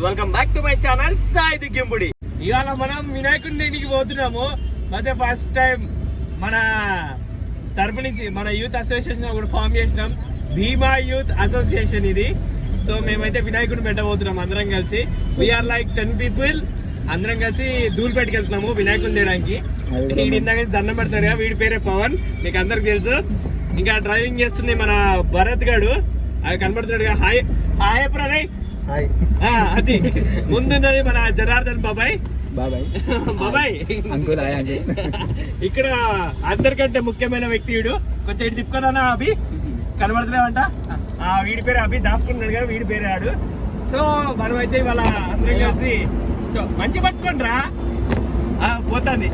Welcome back to my channel Sai దిగ్గింపుడి. ఇవాళ మనం వినాయకుడి ఇంటికి పోతున్నాము. అదే ఫస్ట్ టైం మన తరపు నుంచి మన యూత్ అసోసియేషన్ ఒకటి ఫామ్ చేసినాం, భీమా యూత్ అసోసియేషన్ ఇది. సో మేమైతే వినాయకుడిని పెట్టబోతున్నాం అందరం కలిసి. వీఆర్ లైక్ 10 people అందరం కలిసి ధూళిపేటకి వెళ్తున్నాము వినాయకుడిని తీయడానికి. వీడి ఇందాక దండం పెడతాడు కదా, వీడి పేరే పవన్, మీకు అందరికి తెలుసు. ఇంకా డ్రైవింగ్ చేస్తుంది మన భరత్ గాడు, అది కనబడుతున్నాడు కదా. Hi hi Pranay. అది ముందున్నది మన జనార్దన్ బాబాయ్. బాబాయ్ ఇక్కడ అందరికంటే ముఖ్యమైన వ్యక్తి వీడు. కొంచెం ఇటు తిప్పుకున్నా అభి, కనబడతలేవంట. వీడి పేరు అభి, దాచుకుంటున్నాడు కదా, వీడి పేరే ఆడు. సో మనమైతే ఇవాళ అందరం కలిసి సో మంచి పట్టుకోండి రా పోతుంది.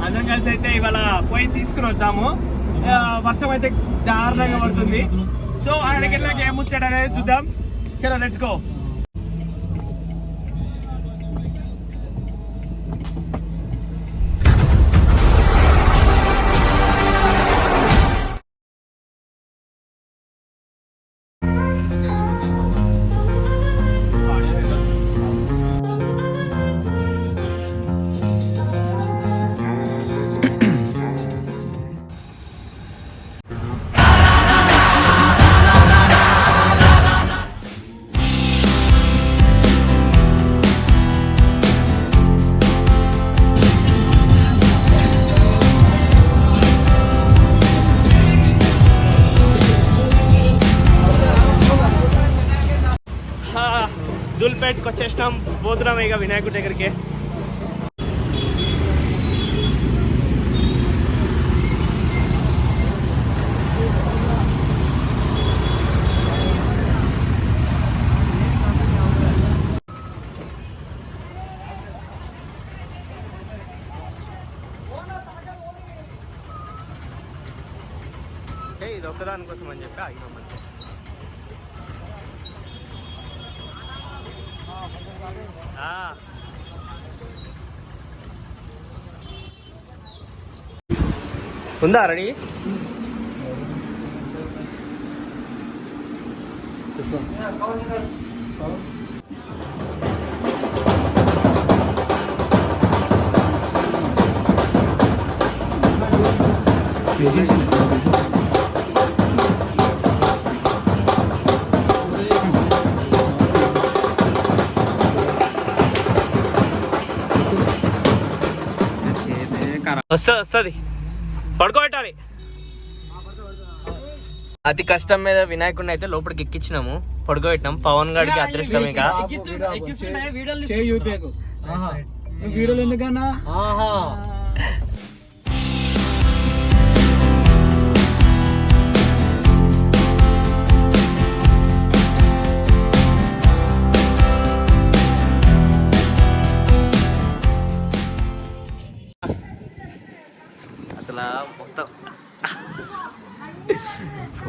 అందరం కలిసి అయితే ఇవాళ పోయి తీసుకుని వద్దాము. వర్షం అయితే దారుణంగా పడుతుంది. సో ఆయనకి వెళ్ళాక ఏముచ్చాడు అనేది చూద్దాం. చలో లెట్స్ గో. ధూళిపేటకి వచ్చేసినాం, పోతున్నాం ఇక వినాయకుడి దగ్గరికి. ఇది ఒక్కదానికోసం అని చెప్పి ఆగినాం అంతే. ఉందా రెడీ? వస్తుంది, పడుకోబెట్టాలి. అతి కష్టం మీద వినాయకుడిని అయితే లోపలికి ఎక్కించినాము, పడుకోబెట్టినాం. పవన్ గారికి అదృష్టం. ఇక వీడియోలు ఎందుకన్నా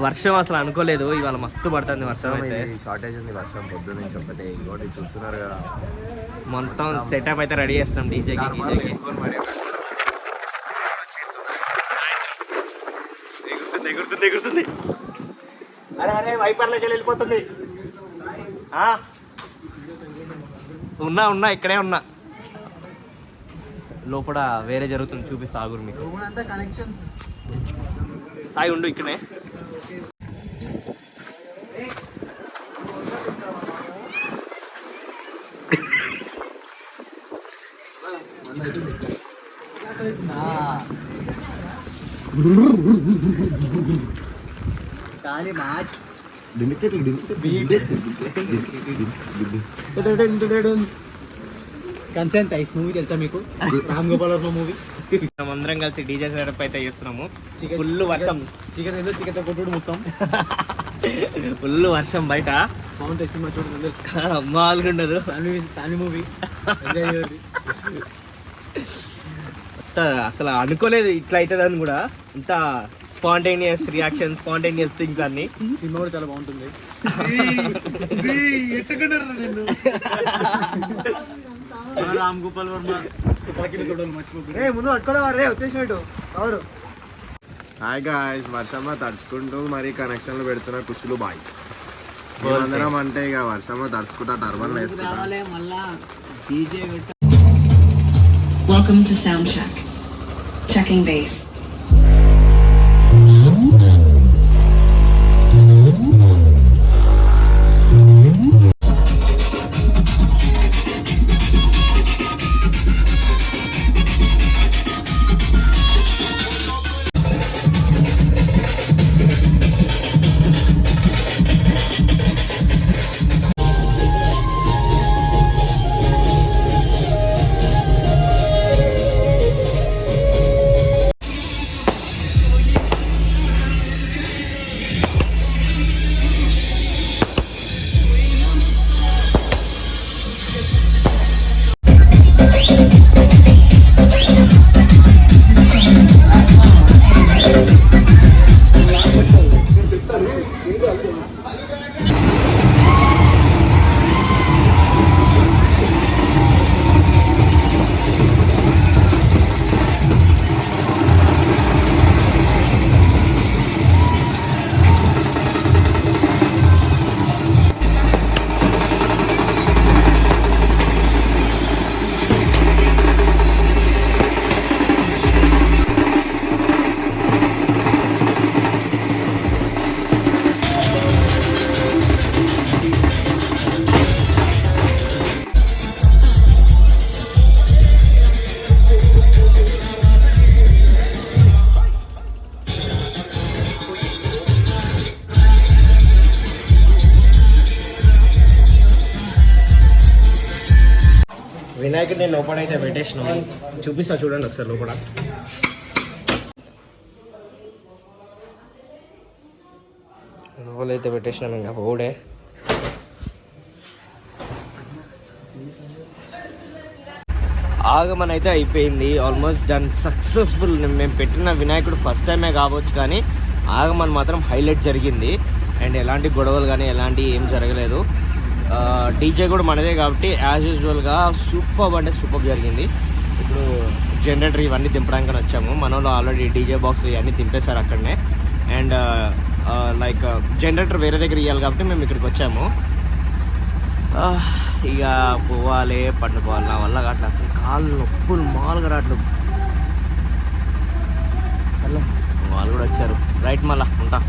వర్షం అసలు అనుకోలేదు, ఇవాళ మస్తు పడుతుంది వర్షం. అయితే షార్టేజ్ ఉంది వర్షం పొద్దు నుంచి. ఒకటే ఇంకోటి చూస్తున్నారు కదా, మొత్తం సెటప్ అయితే రెడీ చేస్తాం డీజేకి. ఎగురుతుంది ఎగురుతుంది. అరే అరే వైపర్లోకి వెళ్ళిపోతుంది. ఉన్నా ఇక్కడే ఉన్నా. లోపల వేరే జరుగుతుంది, చూపిస్తా ఆగురు మీకు. సాయి ఉండు ఇక్కడే. కన్సెంట్ ఐస్ మూవీ తెలుసా మీకు? రామ్ గోపాల్ వర్మ మూవీ. అందరం కలిసి డీజే సెటప్ అయితే చేస్తున్నాము. ఫుల్ వర్షం, చికెన్ కొట్టుడు మొత్తం ఫుల్ వర్షం బయట. బాగుంటుంది సినిమా, చూడండి మామూలుగా ఉండదు. Family movie. అసలు అనుకోలేదు ఇట్లా అవుతుందని కూడా. ఇంత స్పాంటేనియస్ రియాక్షన్, స్పాంటేనియస్ థింగ్స్ అన్ని. సినిమా కూడా చాలా బాగుంటుంది. రామ్ గోపాల్ వర్మ ముందు పట్టుకోవడం వచ్చేసినట్టు ఎవరు. హాయ్ గాయ్స్, వర్షంలో తడుచుకుంటూ మరి కనెక్షన్లు పెడుతున్న కుషులు బాయ్. మేమందరం అంటే ఇక వర్షంలో తడుచుకుంటా టర్బన్ వేసుకుంటా. Welcome to Sound Check. Checking bass. వినాయకుడిని లోపలైతే పెట్టేసినాము, చూపిస్తా చూడండి ఒకసారి లోపల. లోపలైతే పెట్టేసినాము, ఇంకా ఓడే ఆగమన అయితే అయిపోయింది. Almost done, successful. మేము పెట్టిన వినాయకుడు ఫస్ట్ టైమే కావచ్చు, కానీ ఆగమన్ మాత్రం హైలైట్ జరిగింది. అండ్ ఎలాంటి గొడవలు కానీ ఎలాంటి ఏం జరగలేదు. డీజే కూడా మనదే కాబట్టి యాజ్ యూజువల్గా సూపర్ అంటే సూపర్ జరిగింది. ఇప్పుడు జనరేటర్ ఇవన్నీ దింపడానికి వచ్చాము. మన వాళ్ళు ఆల్రెడీ డీజే బాక్స్ ఇవన్నీ దింపేశారు అక్కడనే. అండ్ లైక్ జనరేటర్ వేరే దగ్గర ఇవ్వాలి కాబట్టి మేము ఇక్కడికి వచ్చాము. ఇక పోవాలి, పండుకోవాలి. నా వల్ల అట్లా అసలు కాళ్ళు నొప్పులు మామూలుగా రావట్లేదు. సరే వాళ్ళు కూడా వచ్చారు. రైట్, మళ్ళా ఉంటా.